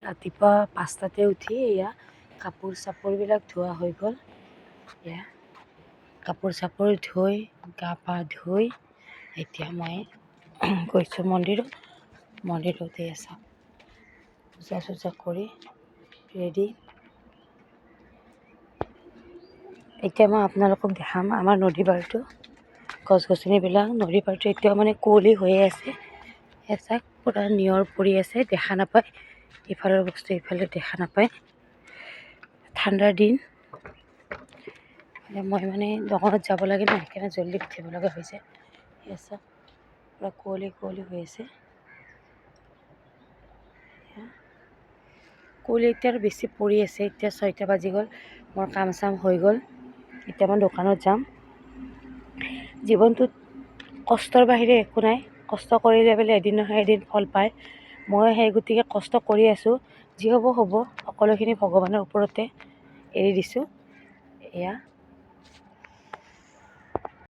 ৰাতিপুৱা 5টাতে উঠি এয়া কাপোৰ চাপোৰবিলাক ধোৱা হৈ গ'ল। এয়া কাপোৰ চাপোৰ ধুই গা পা ধুই এতিয়া মই গৈছোঁ মন্দিৰতে চাওঁ পূজা চূজা কৰি ৰেডি। এতিয়া মই আপোনালোকক দেখাম আমাৰ নদী পাৰটো, গছ গছনিবিলাক। নদী পাৰটো এতিয়াও মানে কুঁৱলী হৈয়ে আছে। এচাক পূৰা নিয়ৰ পৰি আছে, দেখা নাপায়, ইফালৰ বস্তু ইফালে দেখা নাপায়। ঠাণ্ডাৰ দিন, মই মানে দোকানত যাব লাগে ন, সেইকাৰণে জল্দি উঠিব লগা হৈছে। এচাক পূৰা কুঁৱলী হৈ আছে। কুঁৱলী এতিয়া আৰু বেছি পৰি আছে। এতিয়া 6টা বাজি গ'ল, মোৰ কাম চাম হৈ গ'ল। এতিয়া মই দোকানত যাম। জীৱনটোত কষ্টৰ বাহিৰে একো নাই। কষ্ট কৰিলে বোলে এদিন নহয় এদিন ফল পায়। মই সেই গতিকে কষ্ট কৰি আছোঁ। যি হ'ব হ'ব, সকলোখিনি ভগৱানৰ ওপৰতে এৰি দিছোঁ। এয়া